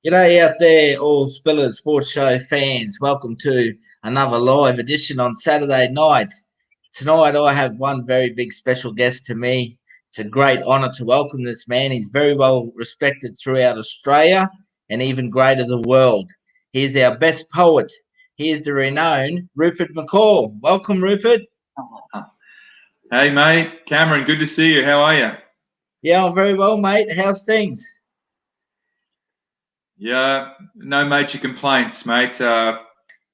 G'day out there, all Spilla Sports Show fans. Welcome to another live edition on Saturday night. Tonight, I have one very big special guest to me. It's a great honour to welcome this man. He's very well respected throughout Australia and even greater the world. He is our best poet. He is the renowned Rupert McCall. Welcome, Rupert. Hey, mate. Cameron, good to see you. How are you? Yeah, I'm very well, mate. How's things? Yeah, no major complaints, mate.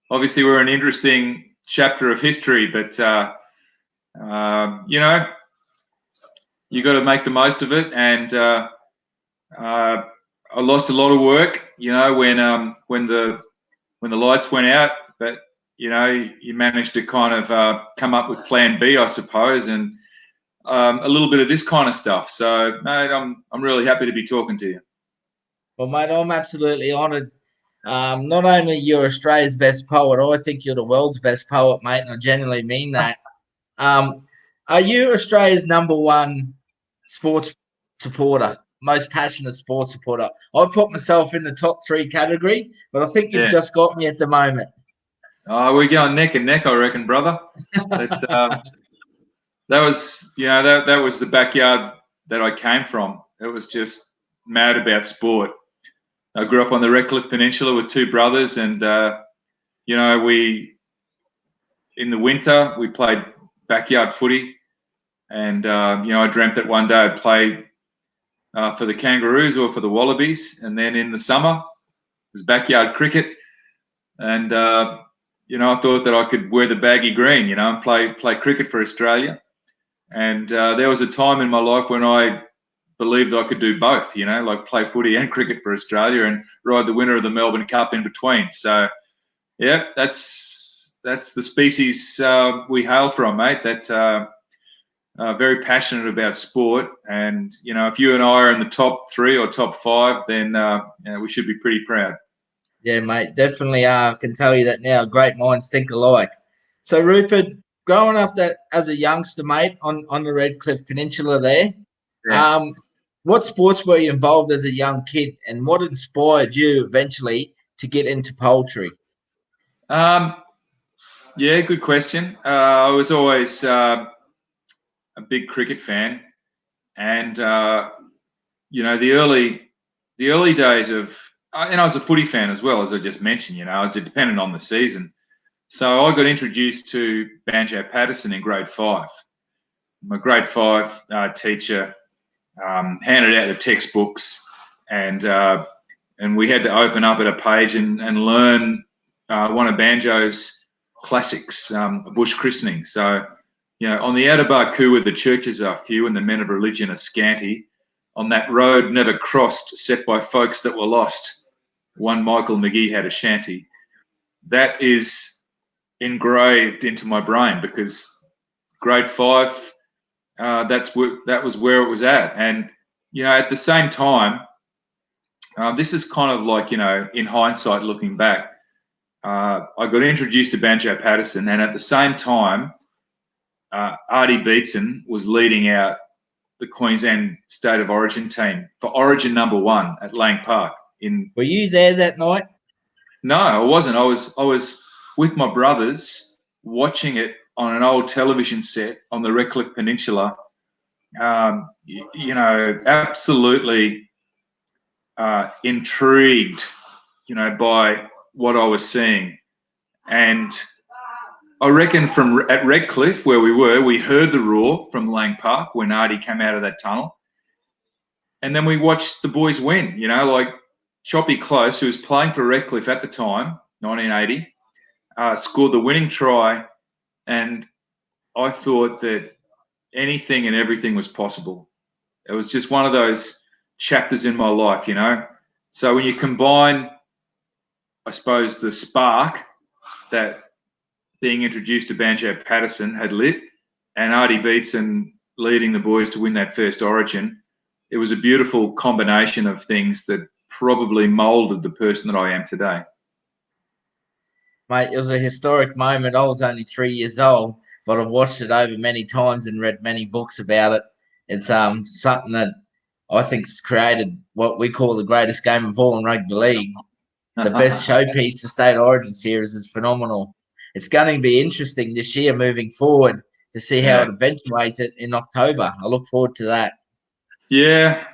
Obviously, we're an interesting chapter of history, but, you got to make the most of it. And I lost a lot of work, when the lights went out. But, you managed to kind of come up with Plan B, I suppose, and a little bit of this kind of stuff. So, mate, I'm really happy to be talking to you. Well, mate, I'm absolutely honoured. Not only you're Australia's best poet, I think you're the world's best poet, mate, and I genuinely mean that. Are you Australia's number one sports supporter, most passionate sports supporter? I put myself in the top 3 category, but I think you've just got me at the moment. Oh, we're going neck and neck, I reckon, brother. That was, that was the backyard that I came from. It was just mad about sport. I grew up on the Redcliffe Peninsula with 2 brothers, and in the winter we played backyard footy, and I dreamt that one day I'd play for the Kangaroos or for the Wallabies, and then in the summer it was backyard cricket, and I thought that I could wear the baggy green, and play cricket for Australia. And there was a time in my life when I believed I could do both, like play footy and cricket for Australia and ride the winner of the Melbourne Cup in between. So, yeah, that's the species we hail from, mate. That's very passionate about sport. And, if you and I are in the top 3 or top 5, then we should be pretty proud. Yeah, mate, definitely can tell you that now. Great minds think alike. So, Rupert, growing up as a youngster, mate, on the Redcliffe Peninsula there, Yeah. What sports were you involved as a young kid, and what inspired you eventually to get into poetry? Yeah, good question. I was always a big cricket fan, and the early days of, and I was a footy fan as well, as I just mentioned. I was dependent on the season, so I got introduced to Banjo Patterson in grade 5. My grade 5 teacher handed out the textbooks, and we had to open up at a page and learn one of Banjo's classics, Bush Christening. So, on the outer Barcoo where the churches are few and the men of religion are scanty, on that road never crossed, set by folks that were lost, one Michael McGee had a shanty. That is engraved into my brain because grade 5, that was where it was at. And at the same time, this is kind of like, in hindsight looking back, I got introduced to Banjo Patterson, and at the same time, Artie Beetson was leading out the Queensland State of Origin team for Origin number 1 at Lang Park. Were you there that night? No, I wasn't. I was with my brothers watching it on an old television set on the Redcliffe Peninsula. Absolutely intrigued, by what I was seeing. And I reckon at Redcliffe, where we were, we heard the roar from Lang Park when Artie came out of that tunnel. And then we watched the boys win, like Choppy Close, who was playing for Redcliffe at the time, 1980, scored the winning try. And I thought that anything and everything was possible. It was just one of those chapters in my life, So when you combine, I suppose, the spark that being introduced to Banjo Patterson had lit, and Artie Beetson leading the boys to win that first Origin, it was a beautiful combination of things that probably moulded the person that I am today. Mate, it was a historic moment. I was only 3 years old, but I've watched it over many times and read many books about it. It's something that I think it's created what we call the greatest game of all in rugby league. The best showpiece, the State Origin Series, is phenomenal. It's going to be interesting this year moving forward to see how Yeah. it eventuates it in October. I look forward to that. Yeah.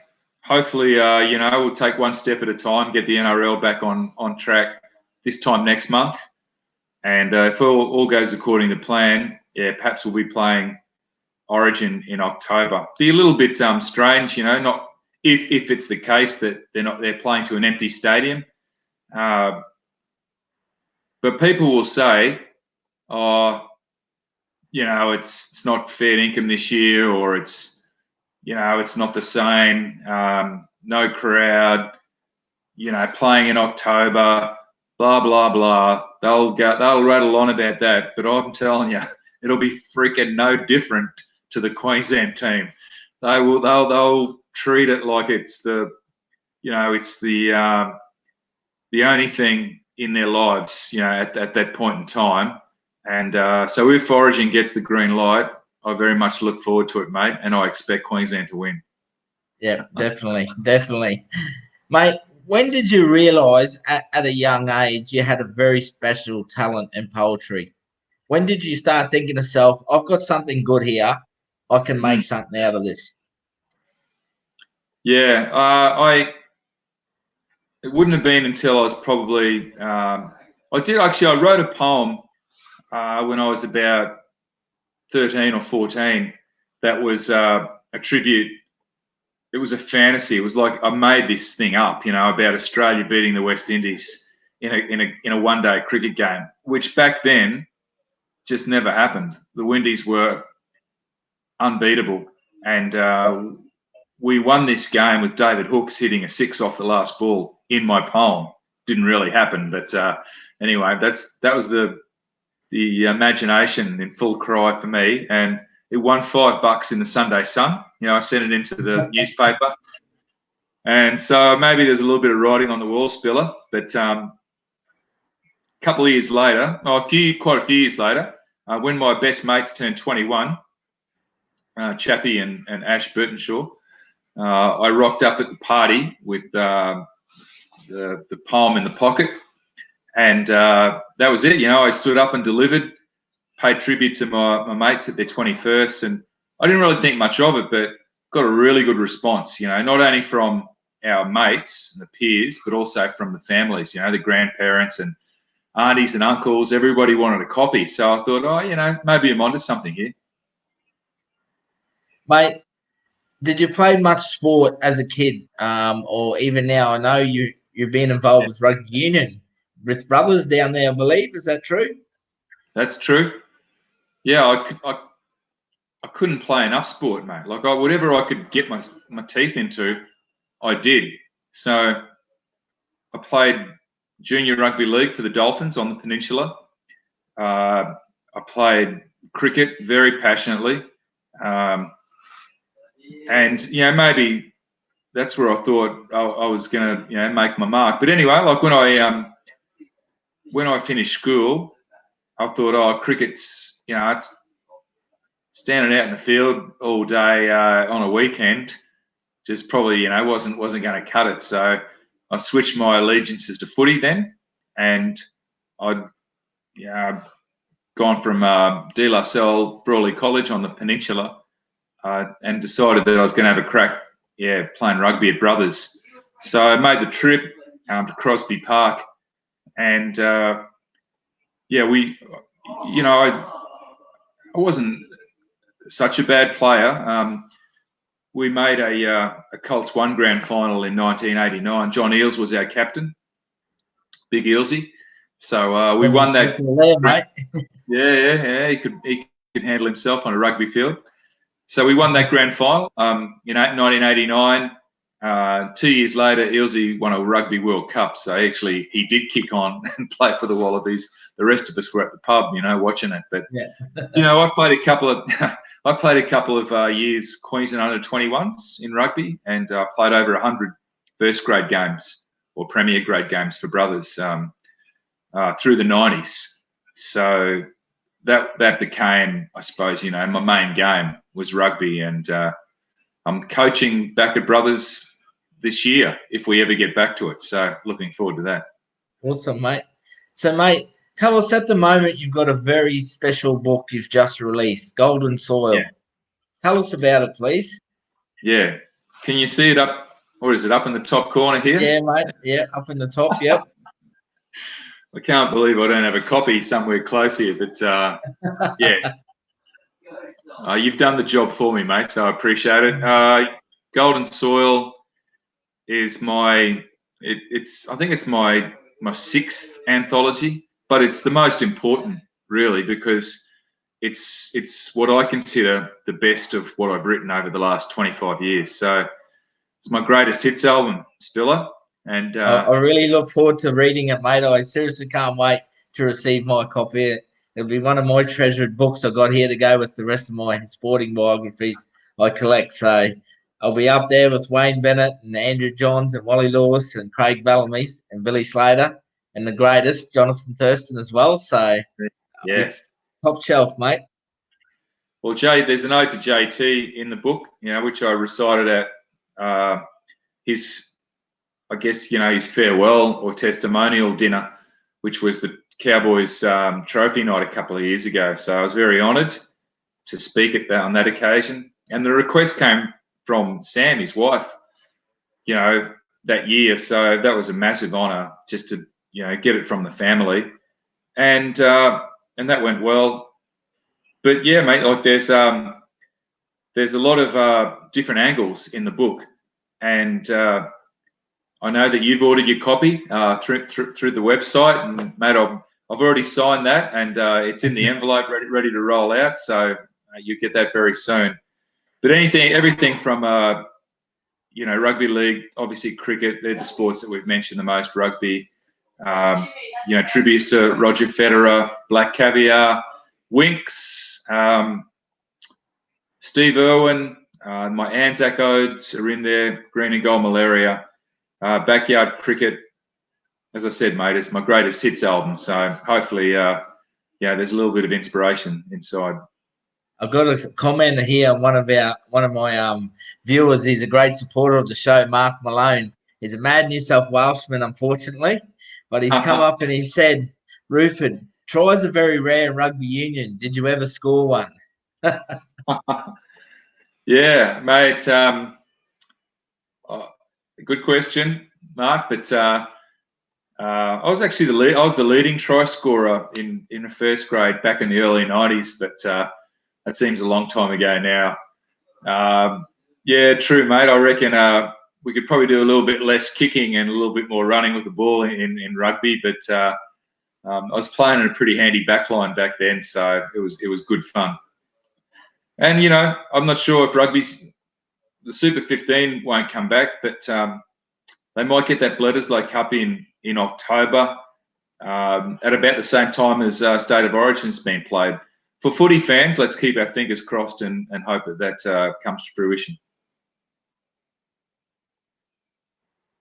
Hopefully, we'll take one step at a time, get the NRL back on track this time next month. And if all goes according to plan, yeah, perhaps we'll be playing Origin in October. Be a little bit strange, not if it's the case that they're playing to an empty stadium. But people will say, oh, it's not fair income this year, or it's not the same. No crowd, playing in October, blah blah blah. They'll rattle on about that, but I'm telling you, it'll be freaking no different to the Queensland team. They'll treat it like it's the only thing in their lives, at that point in time. And so if Origin gets the green light, I very much look forward to it, mate, and I expect Queensland to win. Yeah, definitely. Mate, when did you realise at a young age you had a very special talent in poetry? When did you start thinking to yourself, I've got something good here, I can make something out of this? Yeah, it wouldn't have been until I was probably I wrote a poem when I was about 13 or 14 that was a tribute. It was a fantasy. It was like I made this thing up, about Australia beating the West Indies in a one-day cricket game, which back then just never happened. The Windies were unbeatable, and we won this game with David Hooks hitting a six off the last ball in my poem. Didn't really happen, but anyway, that was the imagination in full cry for me, and it won $5 in the Sunday Sun. I sent it into the newspaper, and so maybe there's a little bit of writing on the wall, Spilla. But a couple of years later, quite a few years later, when my best mates turned 21, Chappie and Ash Burtonshaw, I rocked up at the party with the poem in the pocket, and that was it. I stood up and delivered, paid tribute to my mates at their 21st, and I didn't really think much of it, but got a really good response, not only from our mates and the peers, but also from the families, the grandparents and aunties and uncles. Everybody wanted a copy. So I thought, maybe I'm onto something here. Mate, did you play much sport as a kid, or even now? I know you've been involved with rugby union with brothers down there, I believe. Is that true? That's true. Yeah, I couldn't play enough sport, mate. Like whatever I could get my teeth into, I did. So I played junior rugby league for the Dolphins on the Peninsula. I played cricket very passionately. And maybe that's where I thought I was going to make my mark. But anyway, like when I finished school, I thought, cricket's it's standing out in the field all day on a weekend. Just probably wasn't going to cut it. So I switched my allegiances to footy then, and I'd gone from De La Salle Brawley College on the Peninsula. And decided that I was going to have a crack, playing rugby at Brothers. So I made the trip to Crosby Park, and I wasn't such a bad player. We made a Colts 1 grand final in 1989. John Eales was our captain, Big Ealesy. So we won that. There, mate. Yeah. He could handle himself on a rugby field. So we won that grand final, 1989. 2 years later, Ealesy won a Rugby World Cup. So actually, he did kick on and play for the Wallabies. The rest of us were at the pub, watching it. But I played a couple of years Queensland under-21s in rugby, and played over 100 first grade games or premier grade games for Brothers through the 90s. So that became, I suppose, my main game was rugby, and I'm coaching back at Brothers this year if we ever get back to it. So looking forward to that. Awesome, mate. So, mate, tell us at the moment you've got a very special book you've just released, Golden Soil. Yeah. Tell us about it, please. Yeah. Can you see it up? Or is it up in the top corner here? Yeah, mate. Yeah, up in the top. Yep. I can't believe I don't have a copy somewhere close here, but yeah. You've done the job for me, mate, so I appreciate it. Golden Soil is I think it's my sixth anthology, but it's the most important, really, because it's what I consider the best of what I've written over the last 25 years. So it's my greatest hits album, Spilla. And I really look forward to reading it, mate. I seriously can't wait to receive my copy. It'll be one of my treasured books I got here to go with the rest of my sporting biographies I collect. So I'll be up there with Wayne Bennett and Andrew Johns and Wally Lewis and Craig Bellamy and Billy Slater and the greatest, Jonathan Thurston, as well. So yeah, it's top shelf, mate. Well, Jay, there's an ode to JT in the book, which I recited at his farewell or testimonial dinner, which was the Cowboys trophy night a couple of years ago. So I was very honoured to speak on that occasion. And the request came from Sam, his wife, that year. So that was a massive honour just to, get it from the family. And that went well. But yeah, mate, like there's a lot of different angles in the book. And I know that you've ordered your copy through the website, and mate, I've already signed that, and it's in the envelope, ready to roll out. So you get that very soon. But everything from rugby league, obviously cricket, they're the sports that we've mentioned the most. Rugby, tributes to Roger Federer, Black Caviar, Winks, Steve Irwin, my Anzac odes are in there, Green and Gold Malaria. Backyard cricket, as I said, mate, it's my greatest hits album. So hopefully, there's a little bit of inspiration inside. I've got a comment here. One of my viewers. He's a great supporter of the show, Mark Malone. He's a mad New South Welshman, unfortunately, but he's come up and he said, "Rupert, tries are very rare in rugby union. Did you ever score one?" Yeah, mate. Good question, Mark. But I was actually the leading try scorer in the first grade back in the early 90s. But that seems a long time ago now. Yeah, true, mate. I reckon we could probably do a little bit less kicking and a little bit more running with the ball in rugby. But I was playing in a pretty handy backline back then, so it was good fun. And I'm not sure if the Super 15 won't come back, but they might get that Bledisloe Cup in October at about the same time as State of Origin's been played. For footy fans, let's keep our fingers crossed and hope that comes to fruition.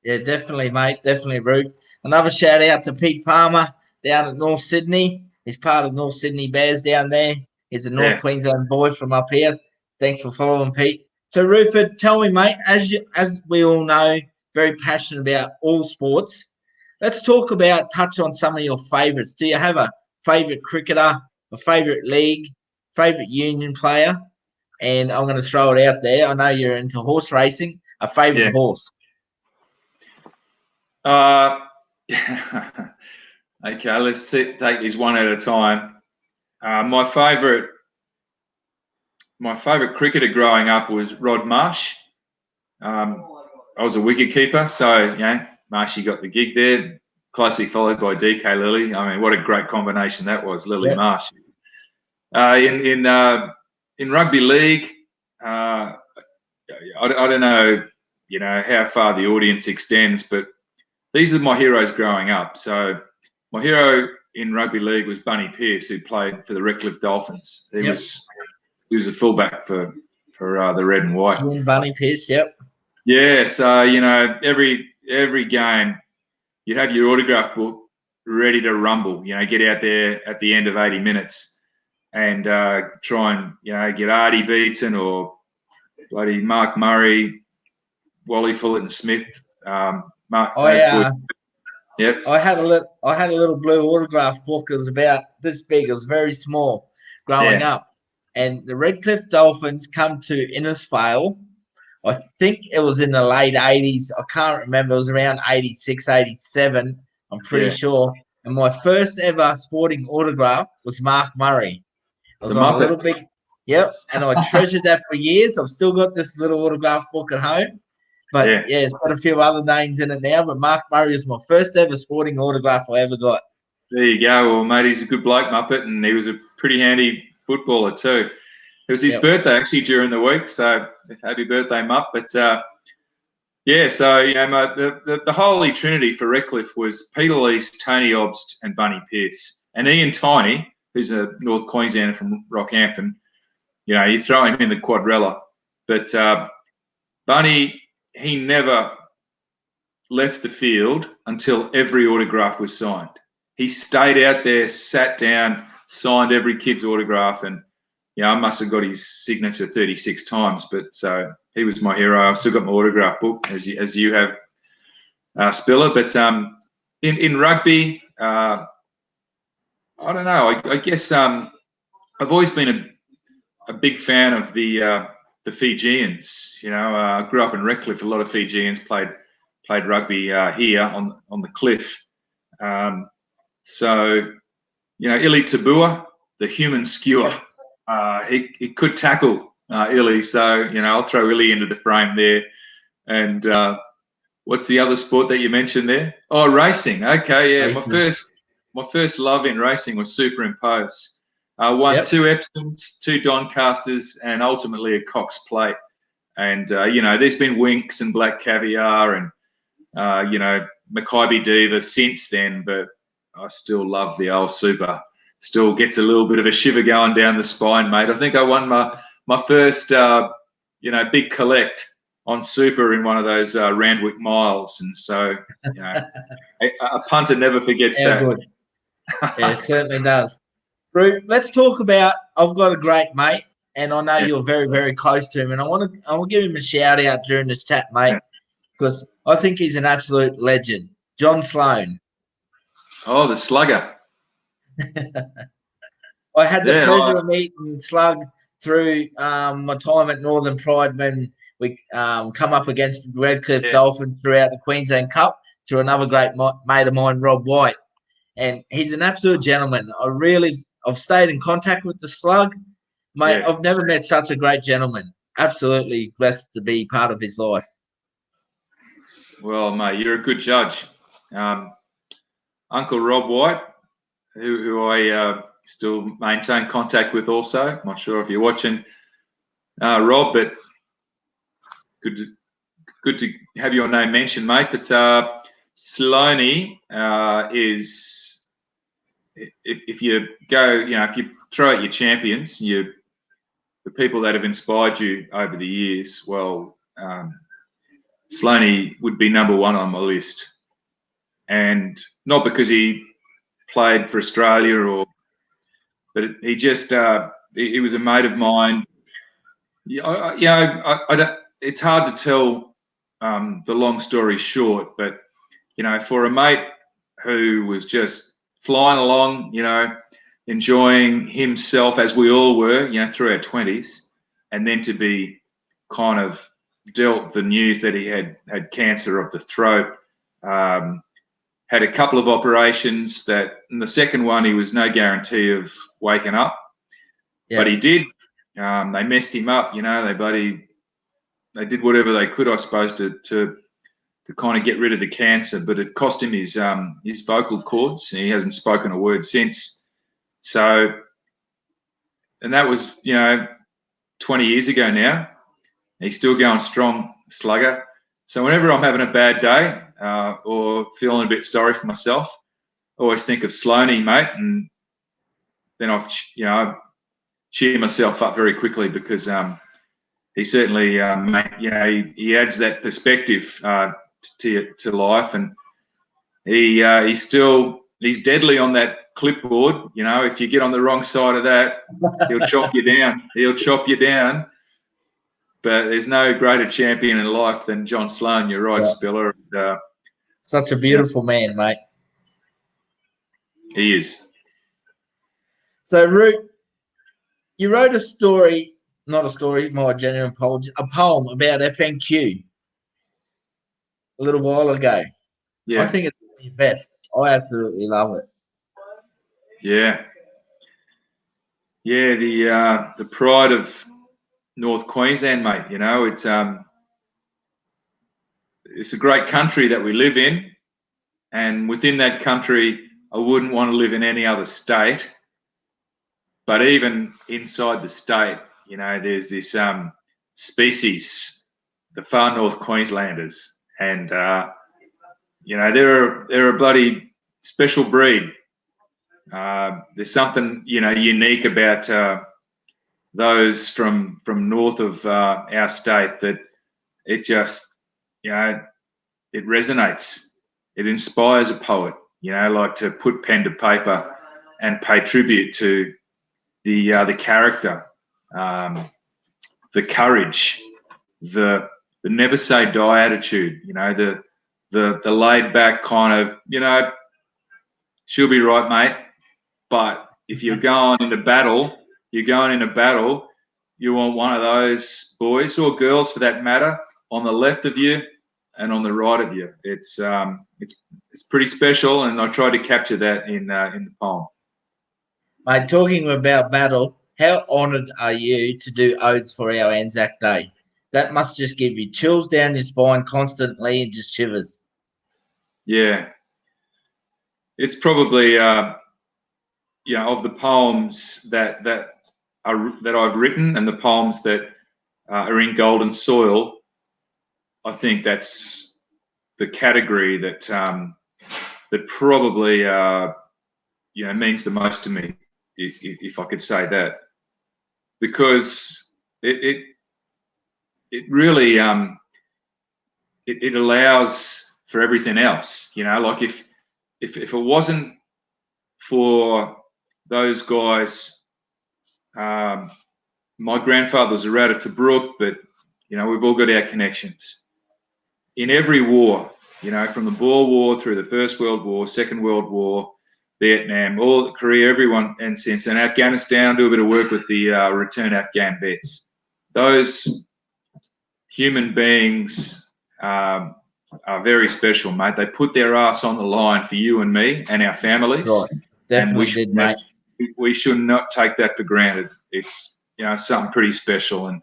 Yeah, definitely, mate. Definitely, Ruth. Another shout out to Pete Palmer down at North Sydney. He's part of North Sydney Bears down there. He's a North Queensland boy from up here. Thanks for following, Pete. So, Rupert, tell me, mate, as we all know, very passionate about all sports. Let's touch on some of your favourites. Do you have a favourite cricketer, a favourite league, favourite union player? And I'm going to throw it out there. I know you're into horse racing. A favourite horse? Okay, let's take these one at a time. My favourite cricketer growing up was Rod Marsh. I was a wicket keeper, so Marshy got the gig there, closely followed by DK Lilly. I mean, what a great combination that was, Lilly Marsh. In rugby league, I don't know, how far the audience extends, but these are my heroes growing up. So my hero in rugby league was Bunny Pearce, who played for the Redcliffe Dolphins. He was a fullback for the red and white. Bunny Pearce, yep. Yeah, so every game you'd have your autograph book ready to rumble. Get out there at the end of 80 minutes and try and get Artie beaten or bloody Mark Murray, Wally Fullerton-Smith, those boys. I Yep. I had a little blue autograph book. It was about this big. It was very small growing Yeah. up. And the Redcliffe Dolphins come to Innisfail. I think it was in the late 80s. I can't remember. It was around 86, 87. I'm pretty Yeah. sure. And my first ever sporting autograph was Mark Murray. I The was on a little Muppet. big, yep. And I treasured that for years. I've still got this little autograph book at home. But Yeah. yeah, it's got a few other names in it now. But Mark Murray is my first ever sporting autograph I ever got. There you go. Well, mate, he's a good bloke, Muppet, and he was a pretty handy footballer too. It was his birthday actually during the week, so happy birthday, Mupp. But yeah, so the holy trinity for Redcliffe was Peter Least, Tony Obst, and Bunny Pearce, and Ian Tiney, who's a North Queenslander from Rockhampton. You throw him in the quadrella, but Bunny, he never left the field until every autograph was signed. He stayed out there, sat down, signed every kid's autograph, and I must have got his signature 36 times. But so he was my hero. I've still got my autograph book, as you have, Spilla. But in rugby, I don't know. I guess I've always been a big fan of the Fijians. I grew up in Redcliffe. A lot of Fijians played rugby here on the cliff. So, Ili Tabua, the human skewer, he could tackle Ili. So, I'll throw Ili into the frame there. And what's the other sport that you mentioned there? Oh, racing. Okay, yeah. Racing. My first love in racing was superimpose. Won 2 Epsons, 2 Doncasters, and ultimately a Cox Plate. And, there's been Winks and Black Caviar and, Mackay Diva since then, but I still love the old super. Still gets a little bit of a shiver going down the spine, mate. I think I won my first, big collect on super in one of those Randwick miles. And so, a punter never forgets that. Good. Yeah, it certainly does. Rupert, let's talk about. I've got a great mate, and I know you're very, very close to him, and I want to give him a shout out during this chat, mate, because I think he's an absolute legend. John Sloan. Oh, the slugger. I had the pleasure of meeting Slug through my time at Northern Pride when we come up against Redcliffe Dolphins throughout the Queensland Cup through another great mate of mine, Rob White. And he's an absolute gentleman. I've stayed in contact with the Slug. Mate, I've never met such a great gentleman. Absolutely blessed to be part of his life. Well, mate, you're a good judge. Uncle Rob White, who I still maintain contact with also. I'm not sure if you're watching, Rob, but good to have your name mentioned, mate. But Sloaney is, if you go, if you throw out your champions, the people that have inspired you over the years, well, Sloaney would be number 1 on my list. And not because he played for Australia but he just, he was a mate of mine. It's hard to tell the long story short, but, for a mate who was just flying along, enjoying himself as we all were, through our 20s, and then to be kind of dealt the news that he had cancer of the throat, had a couple of operations that in the second one, he was no guarantee of waking up, but he did. They messed him up, they did whatever they could, I suppose, to kind of get rid of the cancer, but it cost him his vocal cords. And he hasn't spoken a word since. So, and that was, 20 years ago now. He's still going strong, slugger. So whenever I'm having a bad day or feeling a bit sorry for myself, I always think of Sloaney, mate, and then I cheer myself up very quickly because he certainly, he adds that perspective to life, and he's deadly on that clipboard. If you get on the wrong side of that, he'll chop you down. He'll chop you down. but there's no greater champion in life than John Sloan. You're right, Yeah. Spiller. Such a beautiful man, mate. He is. So, Root, you wrote a story, not a story, more genuine apology, a poem about FNQ a little while ago. Yeah. I think it's your best. I absolutely love it. Yeah. Yeah, the pride of North Queensland, mate. You know, it's a great country that we live in, and within that country, I wouldn't want to live in any other state. But even inside the state, you know, there's this species, the far North Queenslanders, and you know, they're a bloody special breed. There's something, you know, unique about those from north of our state that it just, you know, it resonates. It inspires a poet, you know, like to put pen to paper and pay tribute to the character, the courage, the never say die attitude, you know, the laid back kind of, you know, she'll be right, mate. But if you're going into battle, you want one of those boys or girls for that matter on the left of you and on the right of you. It's pretty special, and I tried to capture that in the poem. Mate, talking about battle, how honoured are you to do oaths for our Anzac Day? That must just give you chills down your spine constantly and just shivers. Yeah, it's probably you know, of the poems that I've written and the poems that are in Golden Soil, I think that's the category that that probably you know, means the most to me, if I could say that, because it really it allows for everything else. You know, like if it wasn't for those guys, my grandfather was a rat of Tobruk, but you know, we've all got our connections. In every war, you know, from the Boer War through the First World War, Second World War, Vietnam, all Korea, everyone, and since, and Afghanistan, do a bit of work with the return Afghan vets. Those human beings are very special, mate. They put their ass on the line for you and me and our families. Right, definitely did, mate. We should not take that for granted. It's, you know, something pretty special. And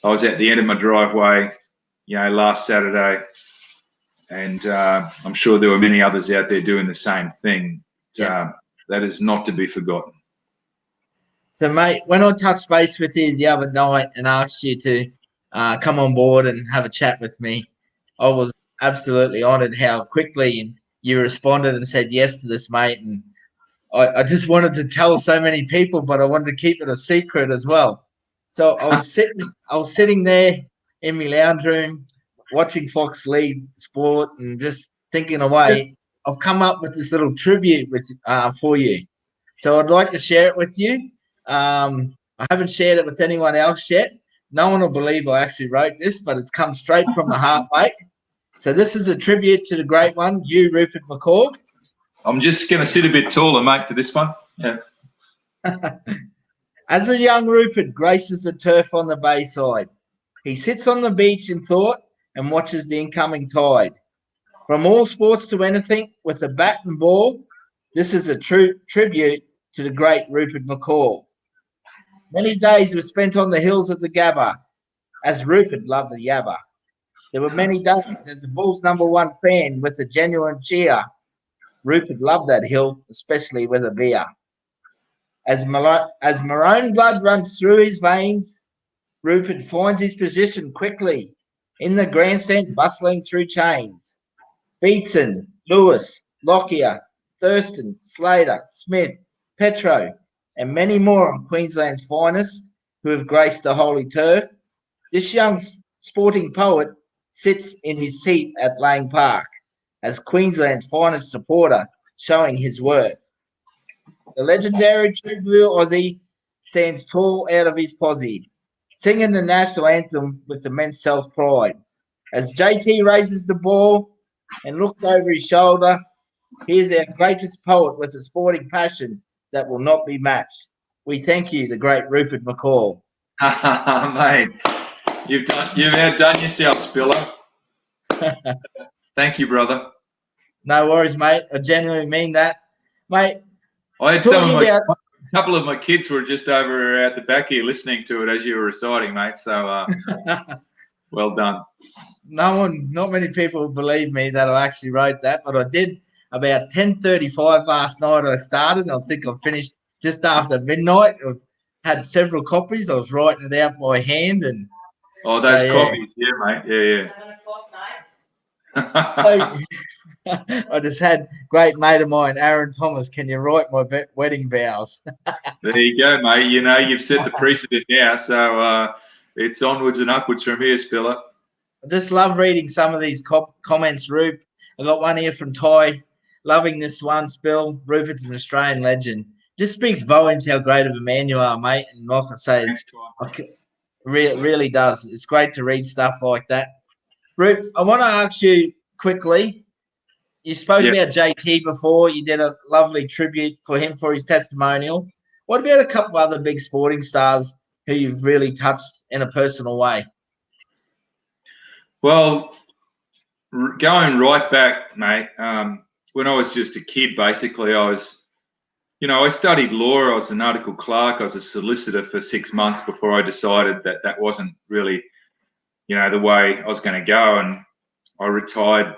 I was at the end of my driveway, you know, last Saturday, and I'm sure there were many others out there doing the same thing. Yeah. That is not to be forgotten. So, mate, when I touched base with you the other night and asked you to come on board and have a chat with me, I was absolutely honoured how quickly you responded and said yes to this, mate. And I just wanted to tell so many people, but I wanted to keep it a secret as well. So I was sitting there in my lounge room watching Fox League Sport and just thinking away. I've come up with this little tribute for you. So I'd like to share it with you. I haven't shared it with anyone else yet. No one will believe I actually wrote this, but it's come straight from the heart, mate. So this is a tribute to the great one, you, Rupert McCall. I'm just going to sit a bit taller, mate, for this one. Yeah. As a young Rupert graces the turf on the bayside, he sits on the beach in thought and watches the incoming tide. From all sports to anything, with a bat and ball, this is a true tribute to the great Rupert McCall. Many days were spent on the hills of the Gabba, as Rupert loved the Yabba. There were many days as the Bulls' #1 fan with a genuine cheer. Rupert loved that hill, especially with a beer. As Maroon blood runs through his veins, Rupert finds his position quickly in the grandstand, bustling through chains. Beatson, Lewis, Lockyer, Thurston, Slater, Smith, Petro, and many more of Queensland's finest who have graced the holy turf. This young sporting poet sits in his seat at Lang Park as Queensland's finest supporter, showing his worth. The legendary True Blue Aussie stands tall out of his posse, singing the national anthem with immense self-pride. As JT raises the ball and looks over his shoulder, here's our greatest poet with a sporting passion that will not be matched. We thank you, the great Rupert McCall. Mate, you've outdone yourself, Spilla. Thank you, brother. No worries, mate. I genuinely mean that. Mate, I had a couple of my kids were just over at the back here listening to it as you were reciting, mate. So well done. Not many people believe me that I actually wrote that, but I did about 10:35 last night. I started. I think I finished just after midnight. I've had several copies. I was writing it out by hand, and those copies, yeah, mate, yeah. So, I just had great mate of mine, Aaron Thomas. Can you write my wedding vows? There you go, mate. You know, you've set the precedent now, so it's onwards and upwards from here, Spilla. I just love reading some of these comments, Rupe. I got one here from Ty. Loving this one, Spill. Rupert's an Australian legend. Just speaks volumes how great of a man you are, mate. And like I say, really does. It's great to read stuff like that. Rupe, I want to ask you quickly. You spoke about JT before. You did a lovely tribute for him for his testimonial. What about a couple other big sporting stars who you've really touched in a personal way? Well, going right back, mate, when I was just a kid, basically, I studied law. I was an article clerk. I was a solicitor for 6 months before I decided that wasn't really, the way I was going to go. And I retired,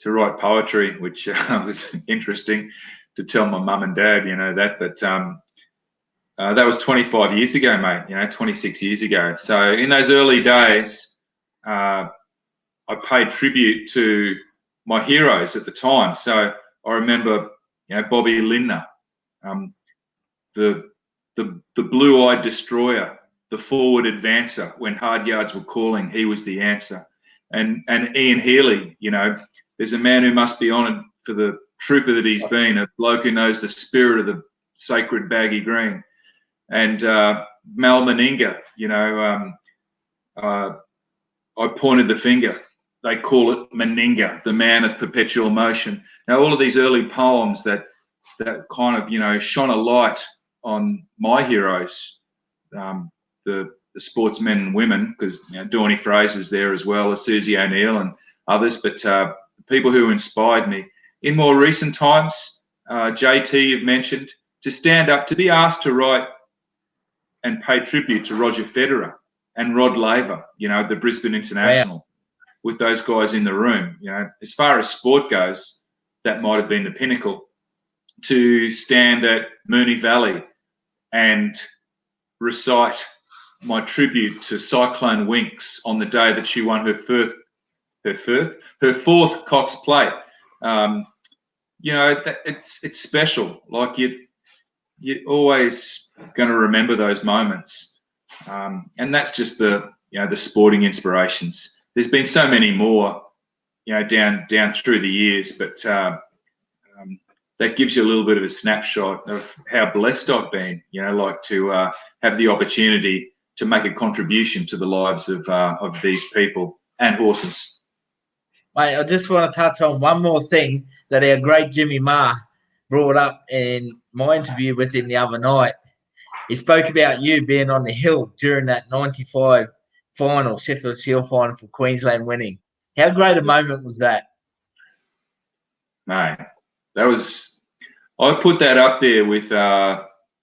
to write poetry, which was interesting to tell my mum and dad, that. But that was 25 years ago, mate, 26 years ago. So in those early days, I paid tribute to my heroes at the time. So I remember, Bobby Lindner, the blue-eyed destroyer, the forward advancer. When hard yards were calling, he was the answer. And Ian Healy, there's a man who must be honoured for the trooper that he's been, a bloke who knows the spirit of the sacred baggy green. And Mal Meninga, I pointed the finger. They call it Meninga, the man of perpetual motion. Now, all of these early poems that kind of, shone a light on my heroes, the sportsmen and women, because Dawny Fraser's there as well as Susie O'Neill and others, but people who inspired me. In more recent times, JT, you've mentioned, to stand up, to be asked to write and pay tribute to Roger Federer and Rod Laver, the Brisbane International, with those guys in the room. As far as sport goes, that might have been the pinnacle. To stand at Moonee Valley and recite my tribute to Cyclone Winks on the day that she won her fourth Cox Plate. It's special. Like you're always going to remember those moments, and that's just the sporting inspirations. There's been so many more, down through the years, but that gives you a little bit of a snapshot of how blessed I've been. Like to have the opportunity to make a contribution to the lives of these people and horses. Mate, I just want to touch on one more thing that our great Jimmy Ma brought up in my interview with him the other night. He spoke about you being on the hill during that 95 final, Sheffield Shield final for Queensland winning. How great a moment was that? Mate, I put that up there with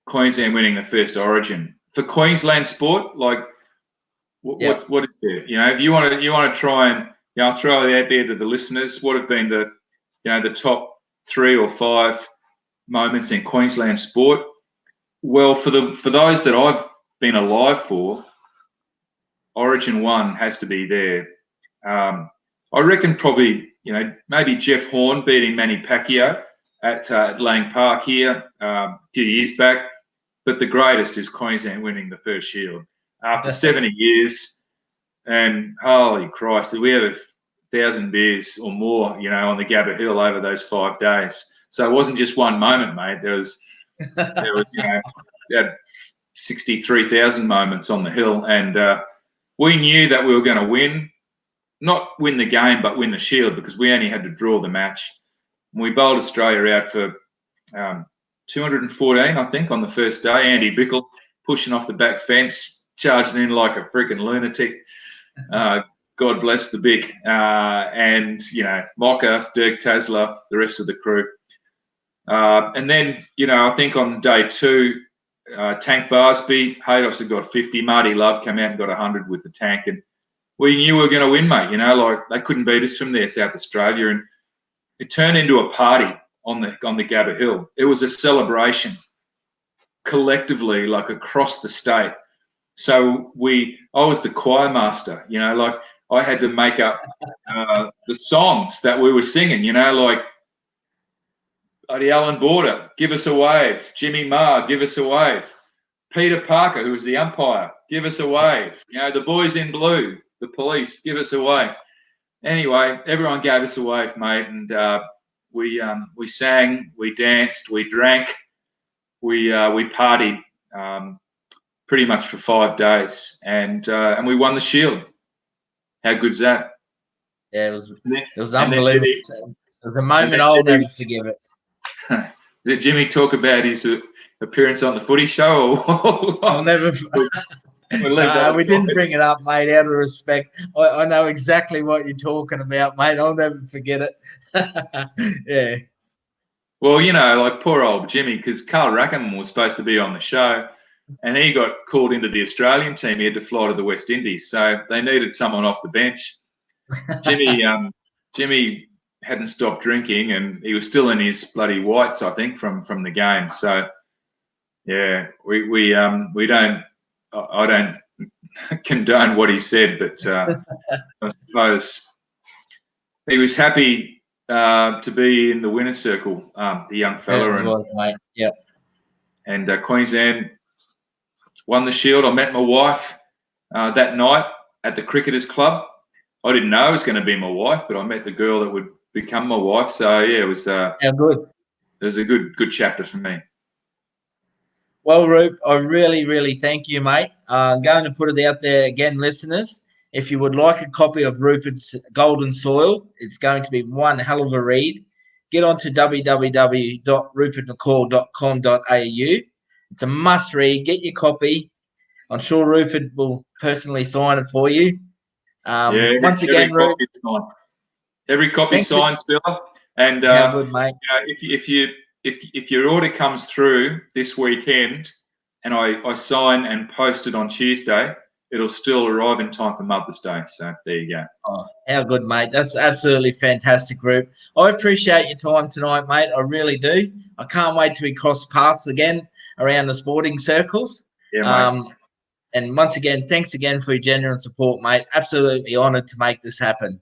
Queensland winning the first Origin. For Queensland sport, like what is there? If you want to try and I'll throw it out there to the listeners. What have been the top 3 or 5 moments in Queensland sport? Well, for those that I've been alive for, Origin 1 has to be there. I reckon probably maybe Jeff Horn beating Manny Pacquiao at Lang Park here a few years back. But the greatest is Queensland winning the first Shield after 70 years. And holy Christ, we had 1,000 beers or more, on the Gabba Hill over those 5 days. So it wasn't just one moment, mate. There was, you had 63,000 moments on the hill, and we knew that we were going to win, not win the game, but win the Shield, because we only had to draw the match. And we bowled Australia out for 214, I think, on the first day. Andy Bickle pushing off the back fence, charging in like a freaking lunatic. God bless the Bick. And, you know, Mocker, Dirk Tasler, the rest of the crew. And then, you know, I think on day 2, Tank Barsby, Haydos had got 50. Marty Love came out and got 100 with the tank. And we knew we were going to win, mate. You know, like they couldn't beat us from there, South Australia. And it turned into a party on the Gabba Hill. It was a celebration collectively, like across the state. So I was the choir master, you know, like I had to make up the songs that we were singing, you know, like Buddy Allen Border, give us a wave. Jimmy Marr, give us a wave. Peter Parker, who was the umpire, give us a wave. You know, the boys in blue, the police, give us a wave. Anyway, everyone gave us a wave, mate, and we sang, we danced, we drank, we partied pretty much for 5 days, and we won the Shield. How good's that? Yeah, it was unbelievable. It was a moment I'll never forgive it. Did Jimmy talk about his appearance on the Footy Show? I'll never. We didn't bring it up, mate, out of respect. I know exactly what you're talking about, mate. I'll never forget it. Yeah. Well, you know, like poor old Jimmy, because Carl Rackham was supposed to be on the show, and he got called into the Australian team. He had to fly to the West Indies, so they needed someone off the bench. Jimmy hadn't stopped drinking, and he was still in his bloody whites, I think, from the game. So, yeah, we don't. I don't condone what he said, but I suppose he was happy to be in the winner's circle, the young fella. Yep. And Queensland won the Shield. I met my wife that night at the Cricketers Club. I didn't know it was going to be my wife, but I met the girl that would become my wife. So yeah, it was. How good. It was a good chapter for me. Well, Rup, I really, really thank you, mate. I'm going to put it out there again, listeners. If you would like a copy of Rupert's Golden Soil, it's going to be one hell of a read. Get on to www.rupertmccall.com.au. It's a must read. Get your copy. I'm sure Rupert will personally sign it for you. Once again, Rupert. Every copy signed, Spilla. And how good, mate. If your order comes through this weekend and I sign and post it on Tuesday, it'll still arrive in time for Mother's Day. So there you go. Oh, how good, mate. That's absolutely fantastic, Rupert. I appreciate your time tonight, mate. I really do. I can't wait till we cross paths again around the sporting circles. Yeah, mate. And once again, thanks again for your genuine support, mate. Absolutely honoured to make this happen.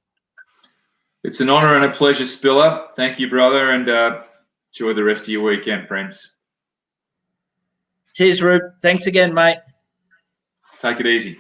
It's an honour and a pleasure, Spilla. Thank you, brother, and enjoy the rest of your weekend, friends. Cheers, Rupert. Thanks again, mate. Take it easy.